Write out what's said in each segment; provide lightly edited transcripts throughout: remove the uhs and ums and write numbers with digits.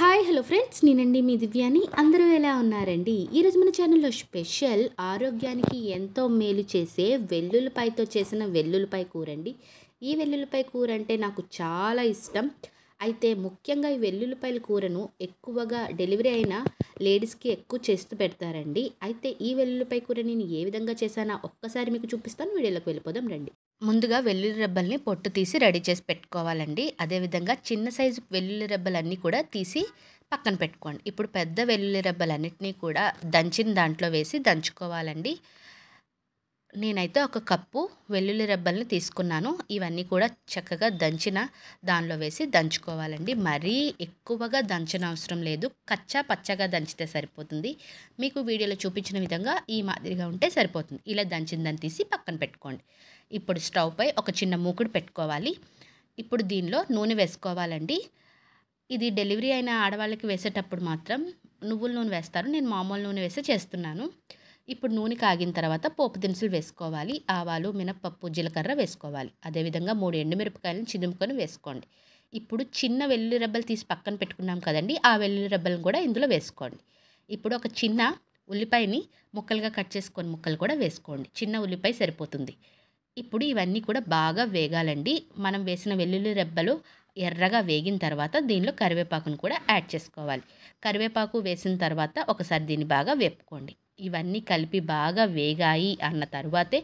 Hi hello friends, నేనండి మీ దివ్యాని. అందరూ ఎలా ఉన్నారండి? ఈరోజు మన ఛానల్లో స్పెషల్ ఆరోగ్యానికి ఎంతో మేలు చేసే వెల్లుల్లిపాయతో చేసిన వెల్లుల్లిపాయ కూర అండి. ఈ వెల్లుల్లిపాయ కూర అంటే నాకు చాలా ఇష్టం. అయితే ముఖ్యంగా ఈ వెల్లుల్లిపాయల కూరను ఎక్కువగా డెలివరీ అయిన లేడీస్కి ఎక్కువ చేస్తూ పెడతారండి. అయితే ఈ వెల్లుల్లిపాయ కూర నేను ఏ విధంగా చేశానో ఒక్కసారి మీకు చూపిస్తాను. వీడియోలోకి వెళ్ళిపోదాం రండి. ముందుగా వెల్లుల్లి రెబ్బల్ని పొట్టు తీసి రెడీ చేసి పెట్టుకోవాలండి. అదేవిధంగా చిన్న సైజు వెల్లుల్లి రెబ్బలన్నీ కూడా తీసి పక్కన పెట్టుకోండి. ఇప్పుడు పెద్ద వెల్లుల్లి రెబ్బలన్నిటినీ కూడా దంచిన దాంట్లో వేసి దంచుకోవాలండి. నేనైతే ఒక కప్పు వెల్లుల్లి రెబ్బల్ని తీసుకున్నాను. ఇవన్నీ కూడా చక్కగా దంచిన దానిలో వేసి దంచుకోవాలండి. మరీ ఎక్కువగా దంచన అవసరం లేదు. కచ్చా పచ్చగా దంచితే సరిపోతుంది. మీకు వీడియోలో చూపించిన విధంగా ఈ మాదిరిగా ఉంటే సరిపోతుంది. ఇలా దంచిన దాన్ని తీసి పక్కన పెట్టుకోండి. ఇప్పుడు స్టవ్ పై ఒక చిన్న మూకుడు పెట్టుకోవాలి. ఇప్పుడు దీనిలో నూనె వేసుకోవాలండి. ఇది డెలివరీ అయిన ఆడవాళ్ళకి వేసేటప్పుడు మాత్రం నువ్వుల నూనె వేస్తారు. నేను మామూలు నూనె వేసి చేస్తున్నాను. ఇప్పుడు నూనె కాగిన తర్వాత పోపు దినుసులు వేసుకోవాలి. ఆవాలు, మినపప్పు, జీలకర్ర వేసుకోవాలి. అదేవిధంగా 3 ఎండుమిరపకాయలను చిదుముకొని వేసుకోండి. ఇప్పుడు చిన్న వెల్లుల్లి రెబ్బలు తీసి పక్కన పెట్టుకున్నాం కదండి, ఆ వెల్లుల్లి రెబ్బలను కూడా ఇందులో వేసుకోండి. ఇప్పుడు ఒక చిన్న ఉల్లిపాయని ముక్కలుగా కట్ చేసుకొని ముక్కలు కూడా వేసుకోండి. చిన్న ఉల్లిపాయ సరిపోతుంది. ఇప్పుడు ఇవన్నీ కూడా బాగా వేగాలండి. మనం వేసిన వెల్లుల్లి రెబ్బలు ఎర్రగా వేగిన తర్వాత దీనిలో కరివేపాకును కూడా యాడ్ చేసుకోవాలి. కరివేపాకు వేసిన తర్వాత ఒకసారి దీన్ని బాగా వేపుకోండి. ఇవన్నీ కలిపి బాగా వేగాయి అన్న తర్వాతే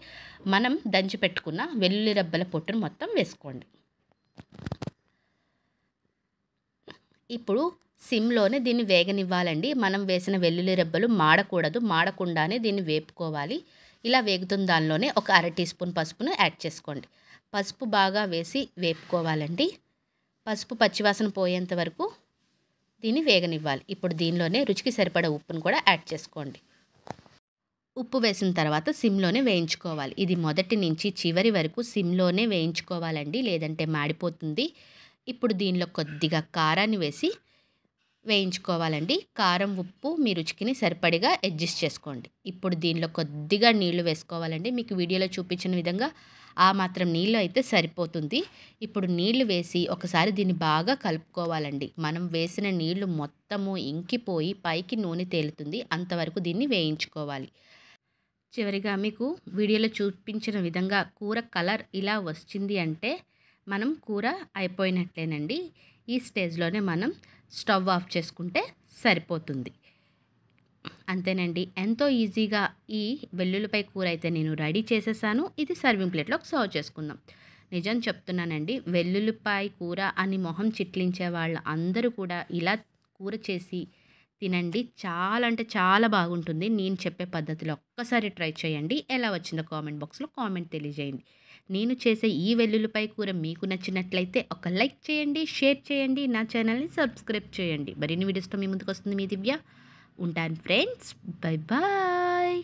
మనం దంచి పెట్టుకున్న వెల్లుల్లి రెబ్బల పొట్టును మొత్తం వేసుకోండి. ఇప్పుడు సిమ్లోనే దీన్ని వేగనివ్వాలండి. మనం వేసిన వెల్లుల్లి రెబ్బలు మాడకూడదు. మాడకుండానే దీన్ని వేపుకోవాలి. ఇలా వేగుతున్న దానిలోనే ఒక అర టీ స్పూన్ పసుపును యాడ్ చేసుకోండి. పసుపు బాగా వేసి వేపుకోవాలండి. పసుపు పచ్చివాసన పోయేంత వరకు దీన్ని వేగనివ్వాలి. ఇప్పుడు దీనిలోనే రుచికి సరిపడా ఉప్పును కూడా యాడ్ చేసుకోండి. ఉప్పు వేసిన తర్వాత సిమ్లోనే వేయించుకోవాలి. ఇది మొదటి నుంచి చివరి వరకు సిమ్లోనే వేయించుకోవాలండి, లేదంటే మాడిపోతుంది. ఇప్పుడు దీనిలో కొద్దిగా కారాన్ని వేసి వేయించుకోవాలండి. కారం, ఉప్పు మీ రుచికి సరిపడిగా అడ్జస్ట్ చేసుకోండి. ఇప్పుడు దీనిలో కొద్దిగా నీళ్లు వేసుకోవాలండి. మీకు వీడియోలో చూపించిన విధంగా ఆ మాత్రం నీళ్ళు అయితే సరిపోతుంది. ఇప్పుడు నీళ్లు వేసి ఒకసారి దీన్ని బాగా కలుపుకోవాలండి. మనం వేసిన నీళ్లు మొత్తము ఇంకిపోయి పైకి నూనె తేలుతుంది. అంతవరకు దీన్ని వేయించుకోవాలి. చివరిగా మీకు వీడియోలో చూపించిన విధంగా కూర కలర్ ఇలా వచ్చింది అంటే మనం కూర అయిపోయినట్లేనండి. ఈ స్టేజ్లోనే మనం స్టవ్ ఆఫ్ చేసుకుంటే సరిపోతుంది. అంతేనండి, ఎంతో ఈజీగా ఈ వెల్లుల్లిపాయ కూర అయితే నేను రెడీ చేసేసాను. ఇది సర్వింగ్ ప్లేట్లోకి సర్వ్ చేసుకుందాం. నిజం చెప్తున్నానండి, వెల్లుల్లిపాయ కూర అని మొహం చిట్లించే వాళ్ళు అందరూ కూడా ఇలా కూర చేసి తినండి. చాలా అంటే చాలా బాగుంటుంది. నేను చెప్పే పద్ధతిలో ఒక్కసారి ట్రై చేయండి. ఎలా వచ్చిందో కామెంట్ బాక్స్లో కామెంట్ తెలియజేయండి. నేను చేసే ఈ వెల్లుల్లిపాయ కూర మీకు నచ్చినట్లయితే ఒక లైక్ చేయండి, షేర్ చేయండి, నా ఛానల్ని సబ్స్క్రైబ్ చేయండి. మరిన్ని వీడియోస్తో మీ ముందుకు వస్తుంది మీ దివ్య. ఉంటాను ఫ్రెండ్స్, బై బాయ్.